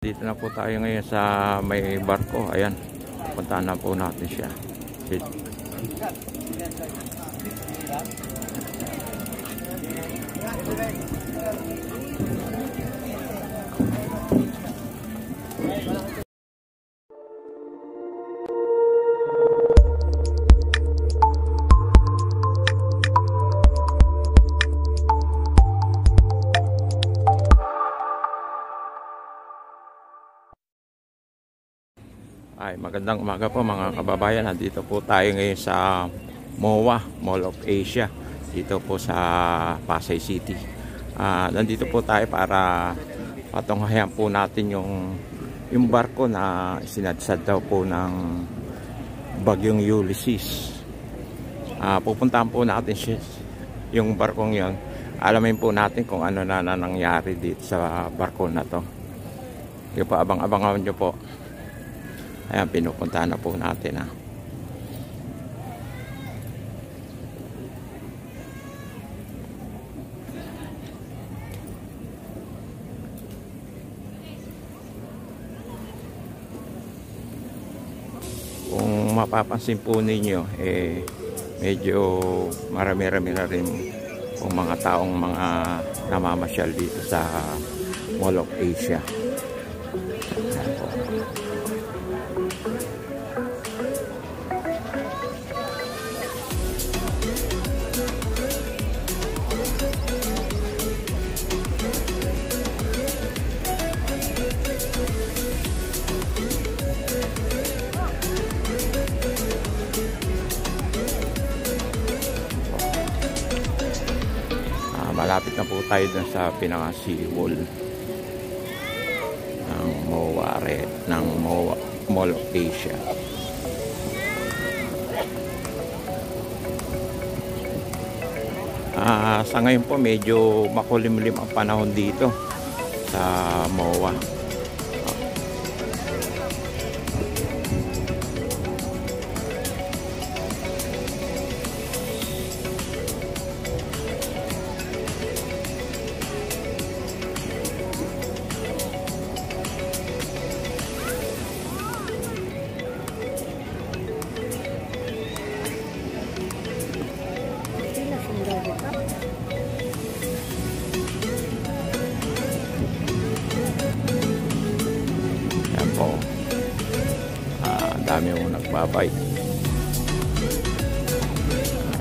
Dito na po tayo ngayon sa may barko. Ayan, puntahan na po natin siya. Ay, magandang umaga po mga kababayan. Nandito po tayo ngayon sa MOA, Mall of Asia. Dito po sa Pasay City. Nandito po tayo para patunghayan po natin yung barko na sinadsad daw po ng Bagyong Ulysses. Pupuntahan po natin yung barkong yon. Alamin po natin kung ano na nangyari dito sa barko na to. Kaya po, abang-abangan nyo po. Ayan, pinupuntahan na po natin Kung mapapansin po ninyo, medyo marami-rami na rin kung mga taong mga namamasyal dito sa Mall of Asia. Ayan po. Malapit na po tayo dun sa pinaka-seawall ng MOA ng MOA Mall of Asia. Sa ngayon po medyo makulimlim ang panahon dito sa MOA. Yan po. Dami mo nagbabike.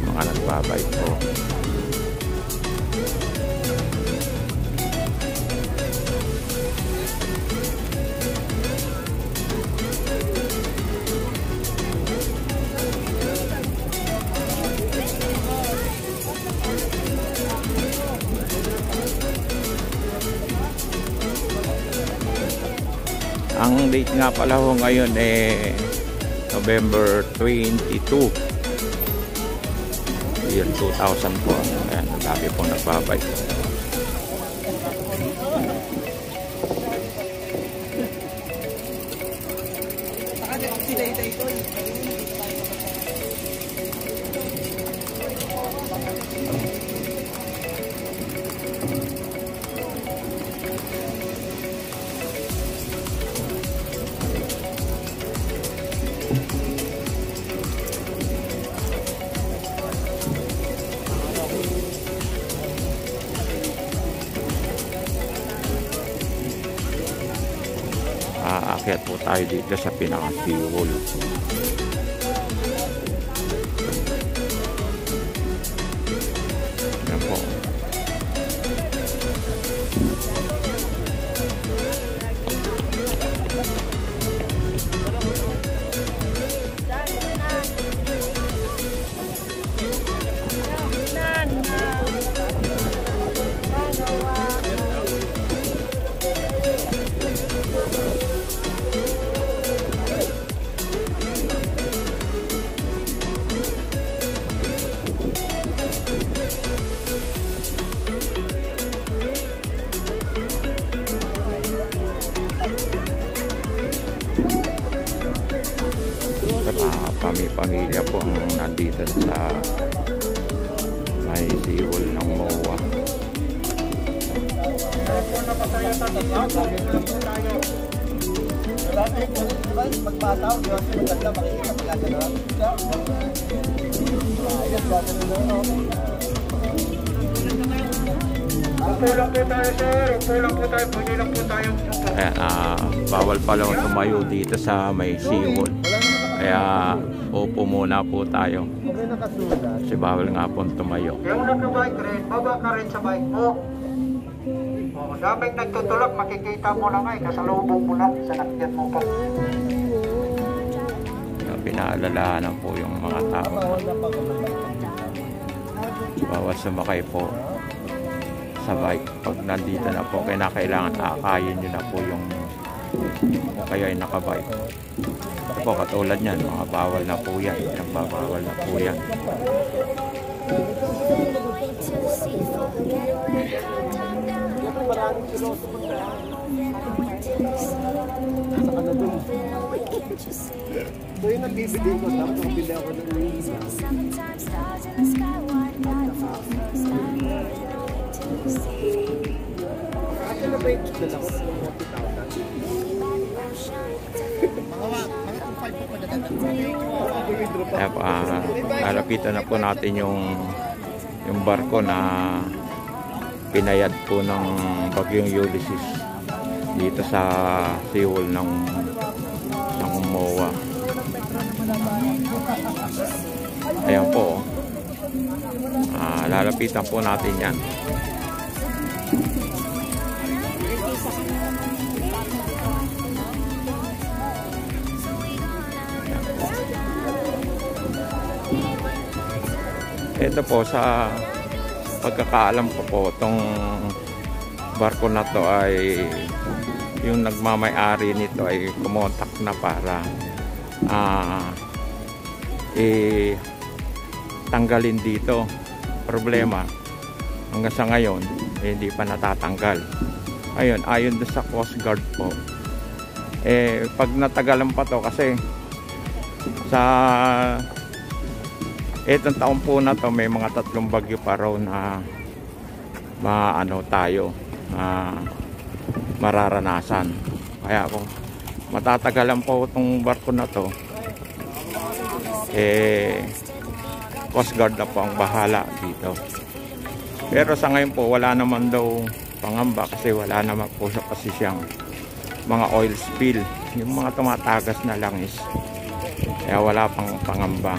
Mga nagbabike po. Ang date nga pala ho ngayon November 22 year 2000 po. Ayan, dami pong nagbabike. Aakyat po tayo dito sa pinaka-seawall. Yan po. Pamilya po ang nandito sa may seawall ng MOA. Magpataw, di ba? Maganda, makikita pala gano'n. Ayos, gata na doon. Pulang po tayo, sir. Pulang po tayo. Pwede lang po tayo. Ayan, bawal pala tumayo dito sa may seawall. Kaya upo muna po tayo. Okay, nakasulat. Kasi bawal nga po tumayo. Yung nag-bike rin, baba ka rin sa bike mo. Daming nagtutulak, makikita mo lang ay kasalubong mo lang, sanakyan mo pa. Pinaalalahanan po yung mga tao. Bawal sumakay po sa bike. Pag nandito na po, kailangan akayin nyo na po yung kayo ay nakabike. Ito po, katulad yan, mga bawal na po yan. Nagbabawal na po yan. So yung nagbibigay ko, tapos bibili ako ng lisa. Ate na ba yung dala ko ng 40,000? Lalapitan na po natin yung barko na pinayad po ng bagyong Ulysses dito sa seawall ng MOA. Ayan po. Lalapitan po natin yan. Ito po, sa pagkakaalam ko po, itong barko na to ay yung nagmamay-ari nito ay kumontak na para tanggalin dito. Problema, hanggang sa ngayon hindi pa natatanggal. Ayun, ayon doon sa Coast Guard po, pag natagalan pa to kasi sa itong taon po na to may mga 3 bagyo pa raw na mararanasan. Kaya kung matatagalan po itong barko na to, Coast Guard na po ang bahala dito. Pero sa ngayon po wala naman daw pangamba kasi wala naman po sa kasi siyang mga oil spill, yung mga tumatagas na langis. Kaya wala pang pangamba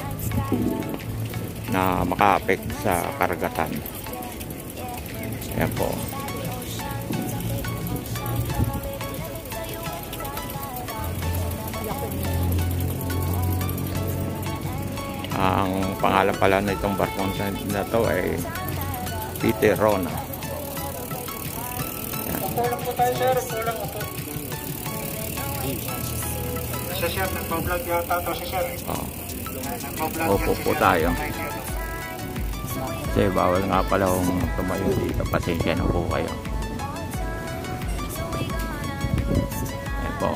na maka-affect sa karagatan. Ayan po. Ang pangalan pala na itong barko na to ay Peter Rona. Kulang po tayo, sir. Kulang po. Sa sir, nagpa-vlog yata ito si sir. Opo po tayo. Kasi bawal nga pala kung tumayo dito. Pasensya na po kayo. Ayan po.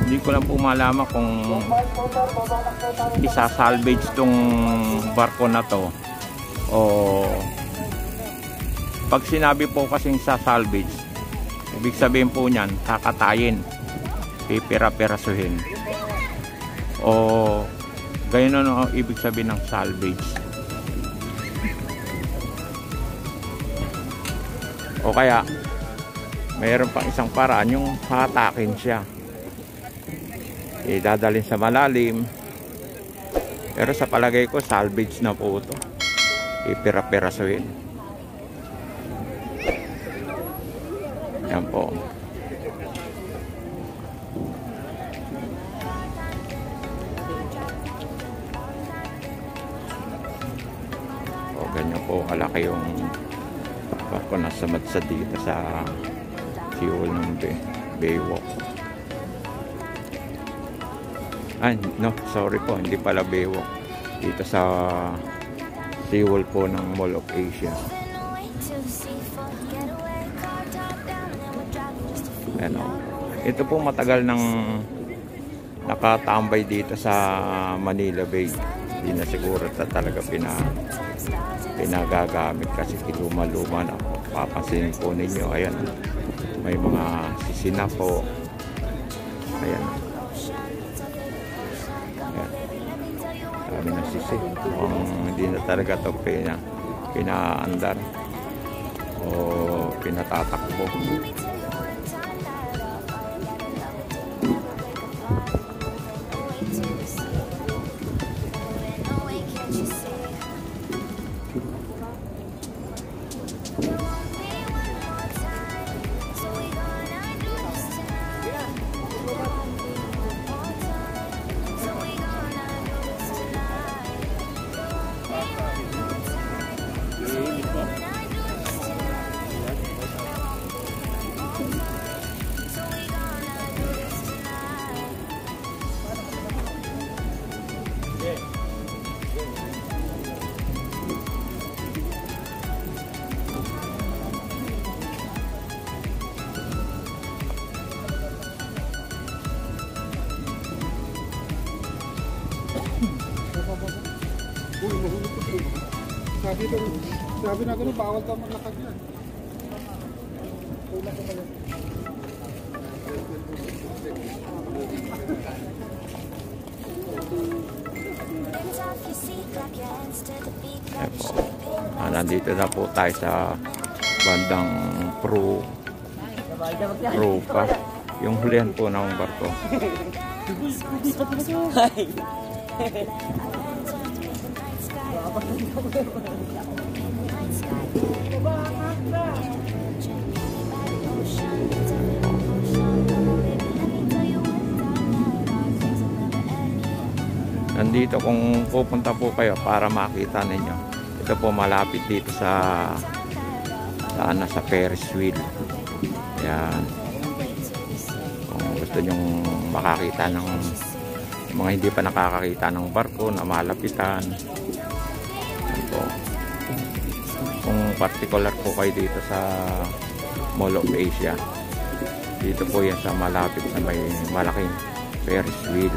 Hindi ko lang po malaman kung isa-salvage tong barko na to o pag sinabi po kasing sa-salvage, ibig sabihin po niyan kakatayin, pipira-pirasuhin, o ganyan ang ibig sabihin ng salvage. O kaya mayroon pang isang paraan, yung hatakin siya, idadalhin sa malalim. Pero sa palagay ko salvage na po ito, ipira-pirasuhin. Yan po. O ganyan po kalaki yung barko na sa dito sa seawall ng Baywalk. Ay, no, sorry po, hindi pala Baywalk. Dito sa seawall po ng Mall of Asia. Ano, ito po matagal nang nakatambay dito sa Manila Bay. Hindi na siguro talaga pinagagamit kasi luma-luma na po. papansin po ninyo, ayan, may mga sisina po. Ayan. Ayan. Dami na sisi. Mukhang hindi na talaga ito pinaandar o pinatatakbo. Sabi na gano'n, bawal ka maglakad yan. Nandito na po tayo sa bandang Rupa. Yung hulihan po ng barko. Nandito kung pupunta po kayo para makita ninyo. Ito po malapit dito sa Ferris wheel. Yan. Kung gusto nyong makakita ng mga hindi pa nakakakita ng barko na malapitan. Yan po. Kung particular po kayo dito sa Mall of Asia, dito po yan sa malapit sa may malaking Ferris wheel.